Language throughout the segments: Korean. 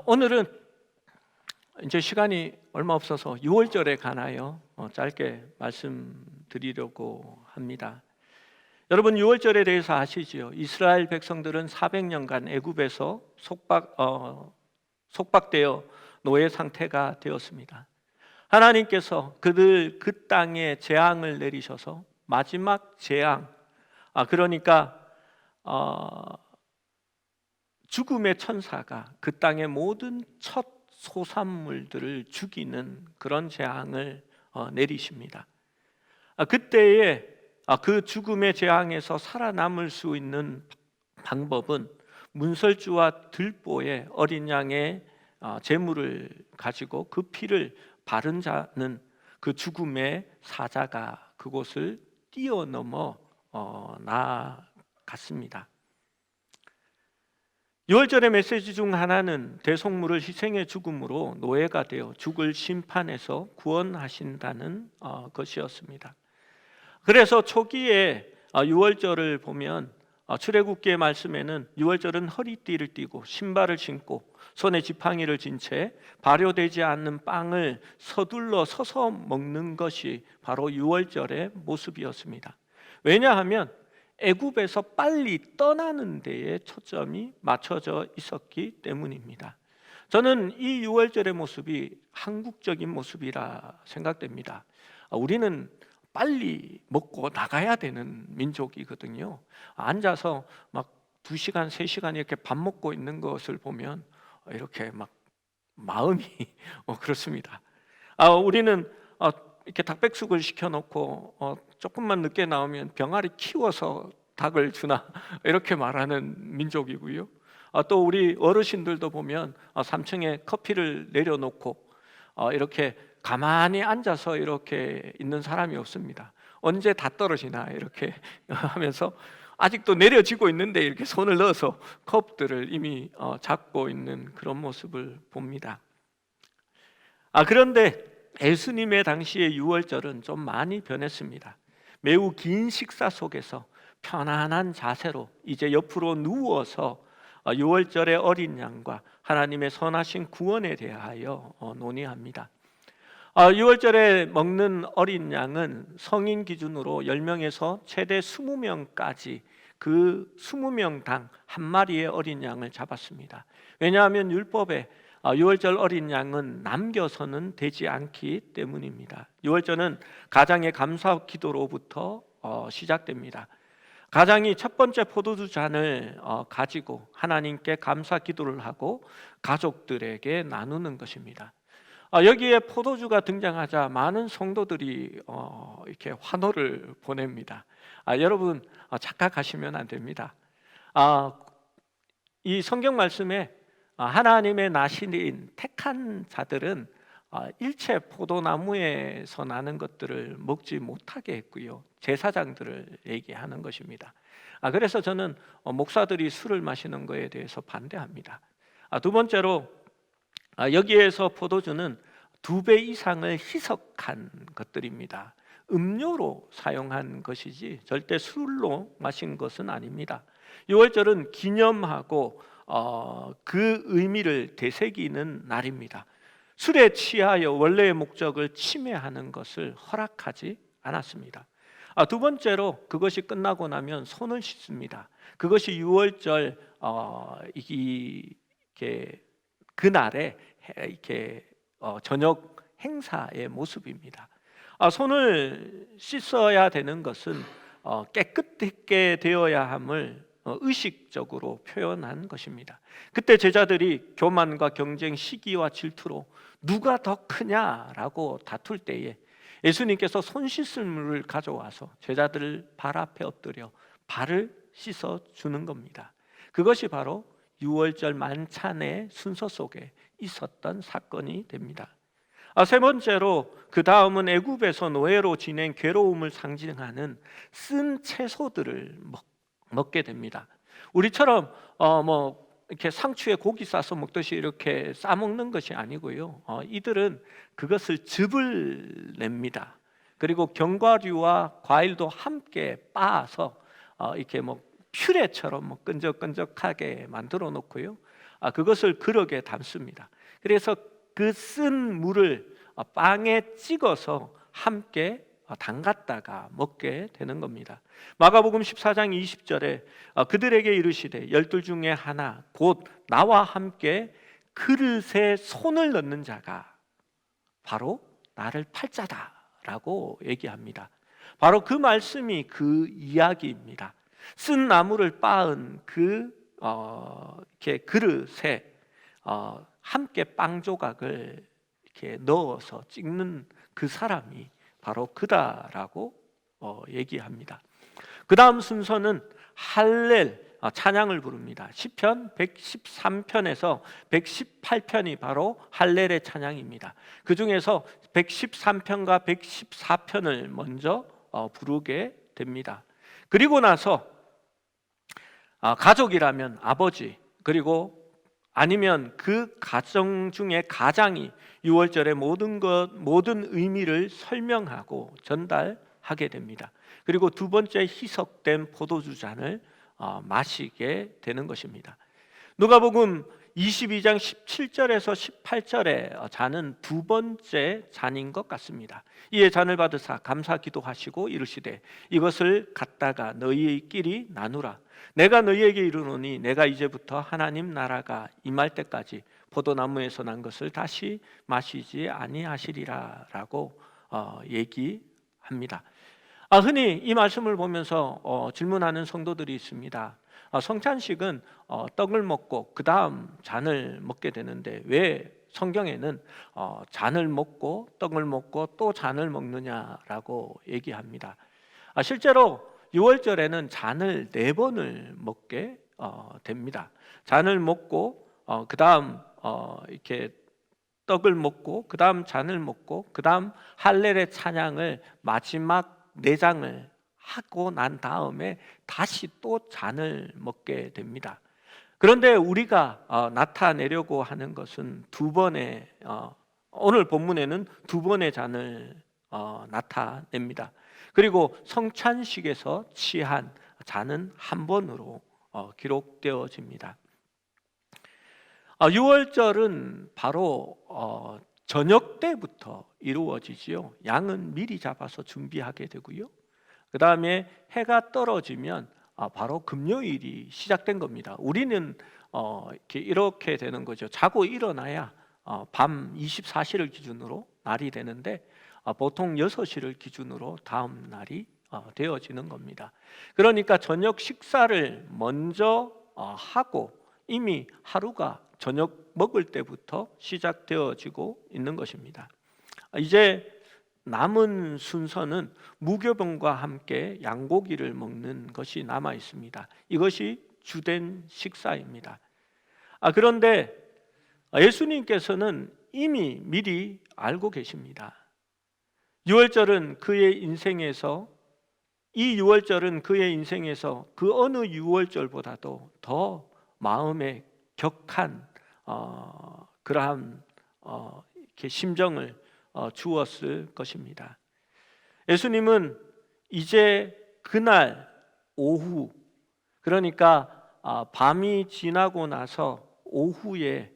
오늘은 이제 시간이 얼마 없어서 6월절에 관하여 짧게 말씀드리려고 합니다. 여러분 6월절에 대해서 아시지요? 이스라엘 백성들은 400년간 애굽에서 속박되어 노예 상태가 되었습니다. 하나님께서 그들 그 땅에 재앙을 내리셔서 마지막 재앙, 그러니까 죽음의 천사가 그 땅의 모든 첫 소산물들을 죽이는 그런 재앙을 내리십니다. 그때에 그 죽음의 재앙에서 살아남을 수 있는 방법은 문설주와 들보에 어린 양의 제물을 가지고 그 피를 바른 자는 그 죽음의 사자가 그곳을 뛰어넘어 나아갔습니다. 6월절의 메시지 중 하나는 대속물을 희생의 죽음으로 노예가 되어 죽을 심판에서 구원하신다는 것이었습니다. 그래서 초기에 6월절을 보면 출애굽기의 말씀에는 6월절은 허리띠를 띠고 신발을 신고 손에 지팡이를 진 채 발효되지 않는 빵을 서둘러 서서 먹는 것이 바로 6월절의 모습이었습니다. 왜냐하면 애굽에서 빨리 떠나는 데에 초점이 맞춰져 있었기 때문입니다. 저는 이 6월절의 모습이 한국적인 모습이라 생각됩니다. 우리는 빨리 먹고 나가야 되는 민족이거든요. 앉아서 막 2시간, 3시간 이렇게 밥 먹고 있는 것을 보면 이렇게 막 마음이 그렇습니다. 우리는 이렇게 닭백숙을 시켜놓고 조금만 늦게 나오면 병아리 키워서 닭을 주나 이렇게 말하는 민족이고요. 또 우리 어르신들도 보면 3층에 커피를 내려놓고 이렇게 가만히 앉아서 이렇게 있는 사람이 없습니다. 언제 다 떨어지나 이렇게 하면서 아직도 내려지고 있는데 이렇게 손을 넣어서 컵들을 이미 잡고 있는 그런 모습을 봅니다. 그런데 예수님의 당시의 6월절은 좀 많이 변했습니다. 매우 긴 식사 속에서 편안한 자세로 이제 옆으로 누워서 6월절의 어린 양과 하나님의 선하신 구원에 대하여 논의합니다. 6월절에 먹는 어린 양은 성인 기준으로 10명에서 최대 20명까지 그 20명당 한 마리의 어린 양을 잡았습니다. 왜냐하면 율법에 6월절 어린 양은 남겨서는 되지 않기 때문입니다. 6월절은 가장의 감사 기도로부터 시작됩니다. 가장이 첫 번째 포도주 잔을 가지고 하나님께 감사 기도를 하고 가족들에게 나누는 것입니다. 여기에 포도주가 등장하자 많은 성도들이 이렇게 환호를 보냅니다. 여러분 착각하시면 안 됩니다. 이 성경 말씀에 하나님의 나시린 택한 자들은 일체 포도나무에서 나는 것들을 먹지 못하게 했고요. 제사장들을 얘기하는 것입니다. 그래서 저는 목사들이 술을 마시는 것에 대해서 반대합니다. 두 번째로 여기에서 포도주는 2배 이상을 희석한 것들입니다. 음료로 사용한 것이지 절대 술로 마신 것은 아닙니다. 6월절은 기념하고 그 의미를 되새기는 날입니다. 술에 취하여 원래의 목적을 침해하는 것을 허락하지 않았습니다. 두 번째로 그것이 끝나고 나면 손을 씻습니다. 그것이 6월절 그날의 이렇게 저녁 행사의 모습입니다. 손을 씻어야 되는 것은 깨끗하게 되어야 함을 의식적으로 표현한 것입니다. 그때 제자들이 교만과 경쟁, 시기와 질투로 누가 더 크냐라고 다툴 때에 예수님께서 손 씻을 물을 가져와서 제자들 발 앞에 엎드려 발을 씻어 주는 겁니다. 그것이 바로 6월절 만찬의 순서 속에 있었던 사건이 됩니다. 세 번째로 그 다음은 애굽에서 노예로 지낸 괴로움을 상징하는 쓴 채소들을 먹게 됩니다. 우리처럼 이렇게 상추에 고기 싸서 먹듯이 이렇게 싸 먹는 것이 아니고요. 이들은 그것을 즙을 냅니다. 그리고 견과류와 과일도 함께 빻아서 이렇게 퓨레처럼 끈적끈적하게 만들어 놓고요. 그것을 그릇에 담습니다. 그래서 그 쓴 물을 빵에 찍어서 함께 담갔다가 먹게 되는 겁니다. 마가복음 14장 20절에 그들에게 이르시되 열둘 중에 하나 곧 나와 함께 그릇에 손을 넣는 자가 바로 나를 팔자다라고 얘기합니다. 바로 그 말씀이 그 이야기입니다. 쓴 나무를 빻은 이렇게 그릇에 함께 빵 조각을 이렇게 넣어서 찍는 그 사람이 바로 그다라고 얘기합니다. 그 다음 순서는 할렐 찬양을 부릅니다. 시편 113편에서 118편이 바로 할렐의 찬양입니다. 그 중에서 113편과 114편을 먼저 부르게 됩니다. 그리고 나서 가족이라면 아버지, 그리고 아니면 그 가정 중에 가장이 유월절의 모든 의미를 설명하고 전달하게 됩니다. 그리고 두 번째 희석된 포도주 잔을 마시게 되는 것입니다. 누가복음 22장 17절에서 18절의 잔은 두 번째 잔인 것 같습니다. 이에 잔을 받으사 감사 기도하시고 이르시되 이것을 갖다가 너희끼리 나누라. 내가 너희에게 이르노니 내가 이제부터 하나님 나라가 임할 때까지 포도나무에서 난 것을 다시 마시지 아니하시리라 라고 얘기합니다. 흔히 이 말씀을 보면서 질문하는 성도들이 있습니다. 성찬식은 떡을 먹고 그 다음 잔을 먹게 되는데 왜 성경에는 잔을 먹고 떡을 먹고 또 잔을 먹느냐라고 얘기합니다. 실제로 6월절에는 잔을 4번을 먹게 됩니다. 잔을 먹고 그 다음 이렇게 떡을 먹고 그 다음 잔을 먹고 그 다음 할렐의 찬양을 마지막 4장을 하고 난 다음에 다시 또 잔을 먹게 됩니다. 그런데 우리가 나타내려고 하는 것은 두 번의 오늘 본문에는 두 번의 잔을 나타냅니다. 그리고 성찬식에서 취한 잔은 한 번으로 기록되어집니다. 6월절은 바로 저녁 때부터 이루어지지요. 양은 미리 잡아서 준비하게 되고요. 그 다음에 해가 떨어지면 바로 금요일이 시작된 겁니다. 우리는 이렇게 되는 거죠. 자고 일어나야 밤 24시를 기준으로 날이 되는데 보통 6시를 기준으로 다음 날이 되어지는 겁니다. 그러니까 저녁 식사를 먼저 하고 이미 하루가 저녁 먹을 때부터 시작되어지고 있는 것입니다. 이제 남은 순서는 무교병과 함께 양고기를 먹는 것이 남아 있습니다. 이것이 주된 식사입니다. 그런데 예수님께서는 이미 미리 알고 계십니다. 6월절은 그의 인생에서 이 6월절은 그의 인생에서 그 어느 6월절보다도 더 마음에 격한 그러한 이렇게 심정을 주었을 것입니다. 예수님은 이제 그날 오후, 그러니까 밤이 지나고 나서 오후에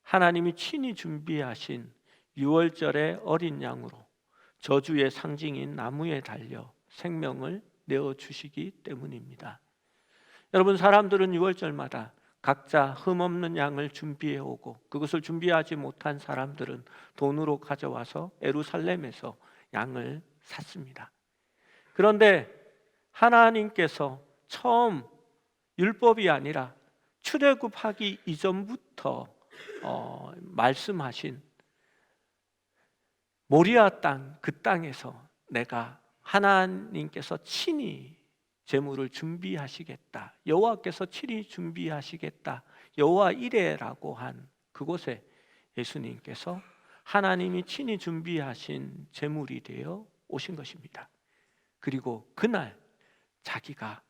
하나님이 친히 준비하신 6월절의 어린 양으로 저주의 상징인 나무에 달려 생명을 내어주시기 때문입니다. 여러분, 사람들은 6월절마다 각자 흠없는 양을 준비해 오고 그것을 준비하지 못한 사람들은 돈으로 가져와서 예루살렘에서 양을 샀습니다. 그런데 하나님께서 처음 율법이 아니라 출애굽하기 이전부터 말씀하신 모리아 땅, 그 땅에서 내가 하나님께서 친히 제물을 준비하시겠다, 여호와께서 친히 준비하시겠다, 여호와 이레라고 한 그곳에 예수님께서 하나님이 친히 준비하신 제물이 되어 오신 것입니다. 그리고 그날 자기가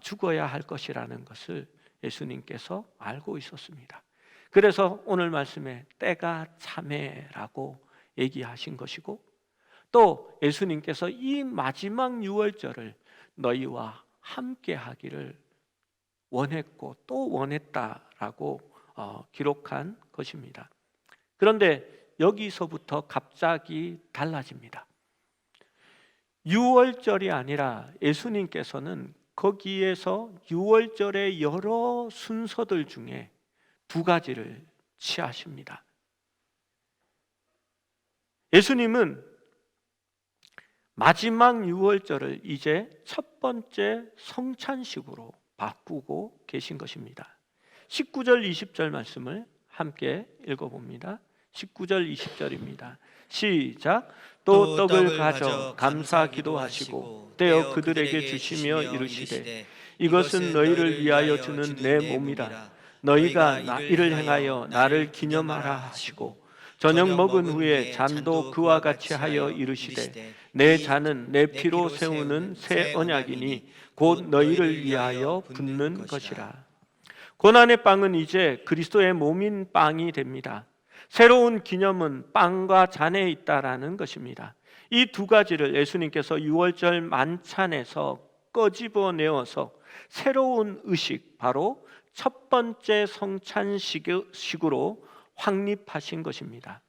죽어야 할 것이라는 것을 예수님께서 알고 있었습니다. 그래서 오늘 말씀에 때가 참해라고 얘기하신 것이고, 또 예수님께서 이 마지막 유월절을 너희와 함께 하기를 원했고 또 원했다라고 기록한 것입니다. 그런데 여기서부터 갑자기 달라집니다. 유월절이 아니라 예수님께서는 거기에서 유월절의 여러 순서들 중에 두 가지를 취하십니다. 예수님은 마지막 유월절을 이제 첫 번째 성찬식으로 바꾸고 계신 것입니다. 19절 20절 말씀을 함께 읽어봅니다. 19절 20절입니다. 시작. 또 떡을 가져 감사 기도하시고 떼어 그들에게 주시며 이르시되 이것은 너희를 위하여 주는 내 몸이라. 너희가 이를 행하여 나를 기념하라 하시고 저녁 먹은 후에 잔도 그와 같이 하여 이르시되 내 잔은 내 피로 세우는 새 언약이니 곧 너희를 위하여 붓는 것이라. 고난의 빵은 이제 그리스도의 몸인 빵이 됩니다. 새로운 기념은 빵과 잔에 있다라는 것입니다. 이 두 가지를 예수님께서 유월절 만찬에서 꺼집어내어서 새로운 의식, 바로 첫 번째 성찬식으로 확립하신 것입니다.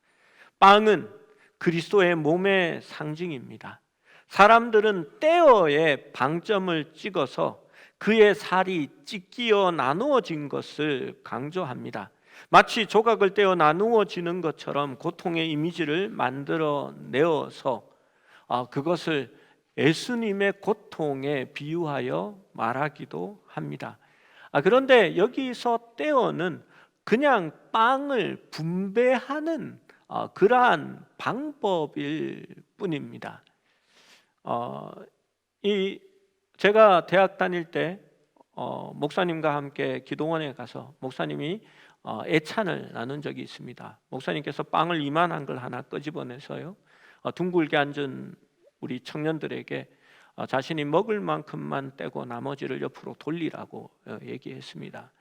빵은 그리스도의 몸의 상징입니다. 사람들은 떼어에 방점을 찍어서 그의 살이 찢기어 나누어진 것을 강조합니다. 마치 조각을 떼어 나누어지는 것처럼 고통의 이미지를 만들어내어서 그것을 예수님의 고통에 비유하여 말하기도 합니다. 그런데 여기서 떼어는 그냥 빵을 분배하는 그러한 방법일 뿐입니다. 제가 대학 다닐 때 목사님과 함께 기도원에 가서 목사님이 애찬을 나눈 적이 있습니다. 목사님께서 빵을 이만한 걸 하나 끄집어내서요, 둥글게 앉은 우리 청년들에게 자신이 먹을 만큼만 떼고 나머지를 옆으로 돌리라고 얘기했습니다.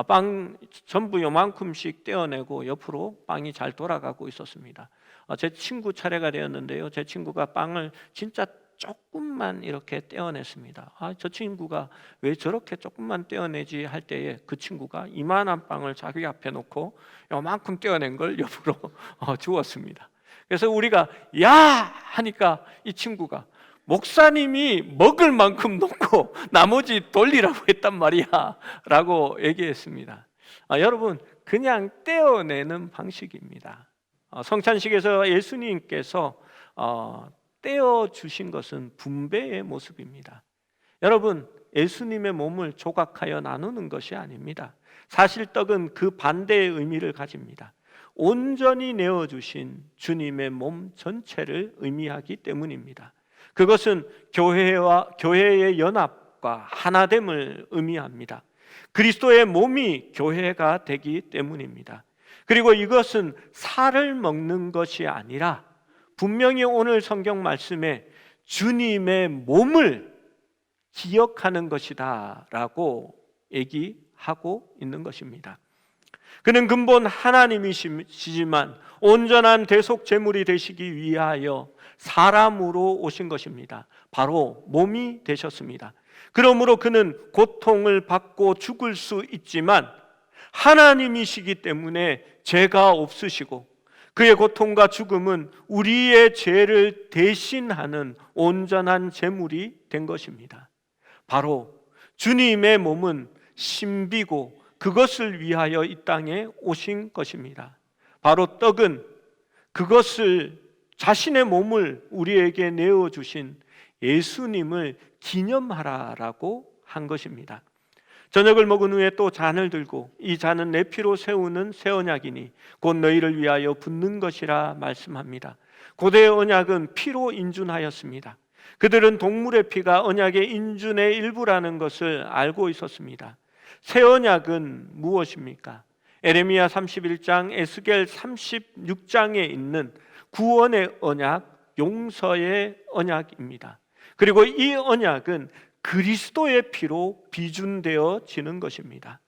빵 전부 요만큼씩 떼어내고 옆으로 빵이 잘 돌아가고 있었습니다. 제 친구 차례가 되었는데요, 제 친구가 빵을 진짜 조금만 이렇게 떼어냈습니다. 저 친구가 왜 저렇게 조금만 떼어내지 할 때에 그 친구가 이만한 빵을 자기 앞에 놓고 요만큼 떼어낸 걸 옆으로 주었습니다. 그래서 우리가 야 하니까 이 친구가 목사님이 먹을 만큼 놓고 나머지 돌리라고 했단 말이야 라고 얘기했습니다. 여러분, 그냥 떼어내는 방식입니다. 성찬식에서 예수님께서 떼어 주신 것은 분배의 모습입니다. 여러분, 예수님의 몸을 조각하여 나누는 것이 아닙니다. 사실 떡은 그 반대의 의미를 가집니다. 온전히 내어주신 주님의 몸 전체를 의미하기 때문입니다. 그것은 교회의 연합과 하나됨을 의미합니다. 그리스도의 몸이 교회가 되기 때문입니다. 그리고 이것은 살을 먹는 것이 아니라 분명히 오늘 성경 말씀에 주님의 몸을 기억하는 것이다 라고 얘기하고 있는 것입니다. 그는 근본 하나님이시지만 온전한 대속 제물이 되시기 위하여 사람으로 오신 것입니다. 바로 몸이 되셨습니다. 그러므로 그는 고통을 받고 죽을 수 있지만 하나님이시기 때문에 죄가 없으시고 그의 고통과 죽음은 우리의 죄를 대신하는 온전한 제물이 된 것입니다. 바로 주님의 몸은 신비고 그것을 위하여 이 땅에 오신 것입니다. 바로 떡은 그것을, 자신의 몸을 우리에게 내어주신 예수님을 기념하라라고 한 것입니다. 저녁을 먹은 후에 또 잔을 들고 이 잔은 내 피로 세우는 새 언약이니 곧 너희를 위하여 붓는 것이라 말씀합니다. 고대의 언약은 피로 인준하였습니다. 그들은 동물의 피가 언약의 인준의 일부라는 것을 알고 있었습니다. 새 언약은 무엇입니까? 에레미야 31장, 에스겔 36장에 있는 구원의 언약, 용서의 언약입니다. 그리고 이 언약은 그리스도의 피로 비준되어지는 것입니다.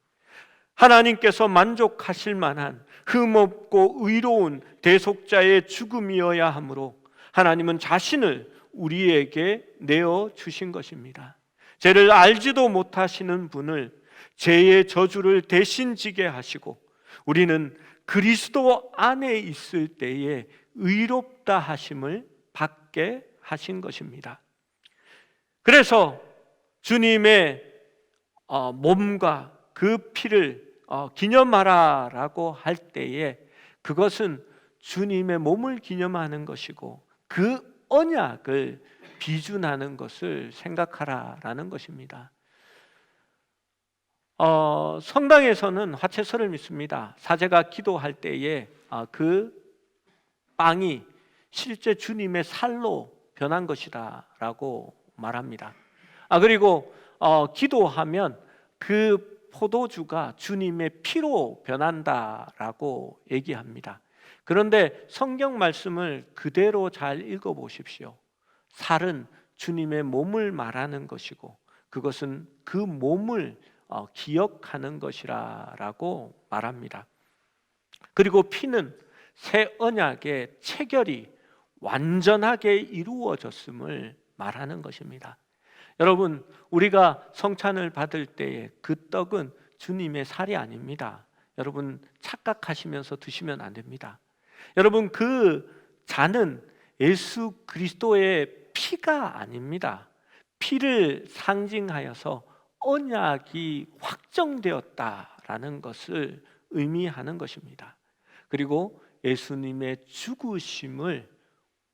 하나님께서 만족하실 만한 흠없고 의로운 대속자의 죽음이어야 하므로 하나님은 자신을 우리에게 내어주신 것입니다. 죄를 알지도 못하시는 분을 죄의 저주를 대신 지게 하시고 우리는 그리스도 안에 있을 때에 의롭다 하심을 받게 하신 것입니다. 그래서 주님의 몸과 그 피를 기념하라라고 할 때에 그것은 주님의 몸을 기념하는 것이고 그 언약을 비준하는 것을 생각하라라는 것입니다. 성당에서는 화채설을 믿습니다. 사제가 기도할 때에 그 빵이 실제 주님의 살로 변한 것이다 라고 말합니다. 그리고 기도하면 그 포도주가 주님의 피로 변한다라고 얘기합니다. 그런데 성경 말씀을 그대로 잘 읽어보십시오. 살은 주님의 몸을 말하는 것이고 그것은 그 몸을 기억하는 것이라고 말합니다. 그리고 피는 새 언약의 체결이 완전하게 이루어졌음을 말하는 것입니다. 여러분, 우리가 성찬을 받을 때에 그 떡은 주님의 살이 아닙니다. 여러분, 착각하시면서 드시면 안 됩니다. 여러분, 그 잔은 예수 그리스도의 피가 아닙니다. 피를 상징하여서 언약이 확정되었다라는 것을 의미하는 것입니다. 그리고 예수님의 죽으심을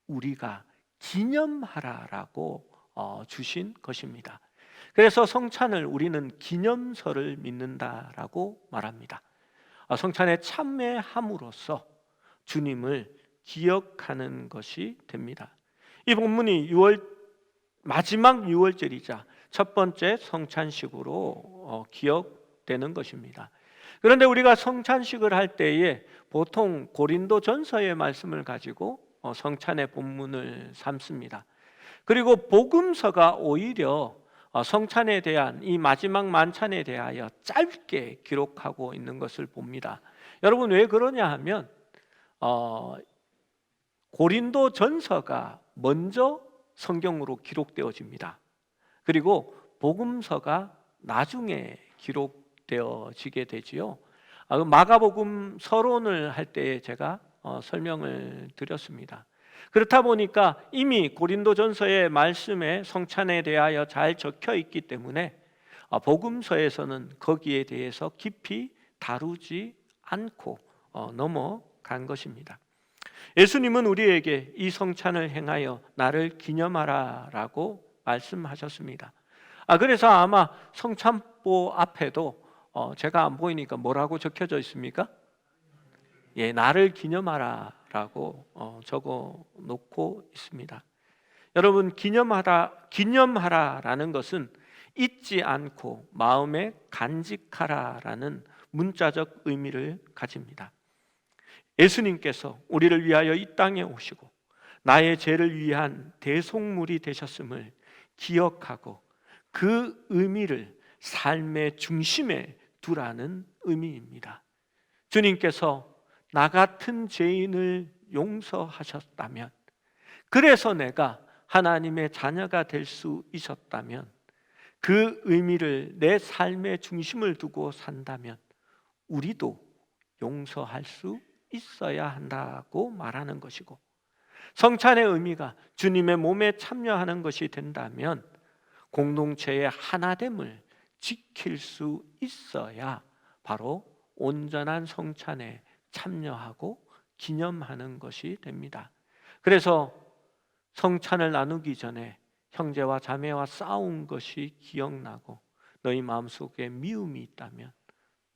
우리가 기념하라라고 주신 것입니다. 그래서 성찬을 우리는 기념서를 믿는다라고 말합니다. 성찬에 참여함으로써 주님을 기억하는 것이 됩니다. 이 본문이 마지막 유월절이자 첫 번째 성찬식으로 기억되는 것입니다. 그런데 우리가 성찬식을 할 때에 보통 고린도전서의 말씀을 가지고 성찬의 본문을 삼습니다. 그리고 복음서가 오히려 성찬에 대한 이 마지막 만찬에 대하여 짧게 기록하고 있는 것을 봅니다. 여러분, 왜 그러냐 하면 고린도전서가 먼저 성경으로 기록되어집니다. 그리고 복음서가 나중에 기록되어지게 되지요. 마가복음 서론을 할 때 제가 설명을 드렸습니다. 그렇다 보니까 이미 고린도전서의 말씀에 성찬에 대하여 잘 적혀 있기 때문에 복음서에서는 거기에 대해서 깊이 다루지 않고 넘어간 것입니다. 예수님은 우리에게 이 성찬을 행하여 나를 기념하라라고 말씀하셨습니다. 그래서 아마 성찬보 앞에도 제가 안 보이니까 뭐라고 적혀져 있습니까? 예, 나를 기념하라라고 적어 놓고 있습니다. 여러분, 기념하라라는 것은 잊지 않고 마음에 간직하라라는 문자적 의미를 가집니다. 예수님께서 우리를 위하여 이 땅에 오시고 나의 죄를 위한 대속물이 되셨음을 기억하고 그 의미를 삶의 중심에 두라는 의미입니다. 주님께서 나 같은 죄인을 용서하셨다면, 그래서 내가 하나님의 자녀가 될 수 있었다면, 그 의미를 내 삶의 중심을 두고 산다면 우리도 용서할 수 있어야 한다고 말하는 것이고, 성찬의 의미가 주님의 몸에 참여하는 것이 된다면 공동체의 하나됨을 지킬 수 있어야 바로 온전한 성찬에 참여하고 기념하는 것이 됩니다. 그래서 성찬을 나누기 전에 형제와 자매와 싸운 것이 기억나고 너희 마음속에 미움이 있다면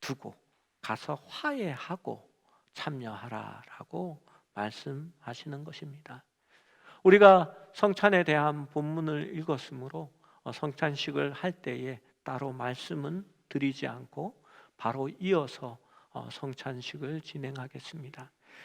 두고 가서 화해하고 참여하라라고 말씀하시는 것입니다. 우리가 성찬에 대한 본문을 읽었으므로 성찬식을 할 때에 따로 말씀은 드리지 않고 바로 이어서 성찬식을 진행하겠습니다.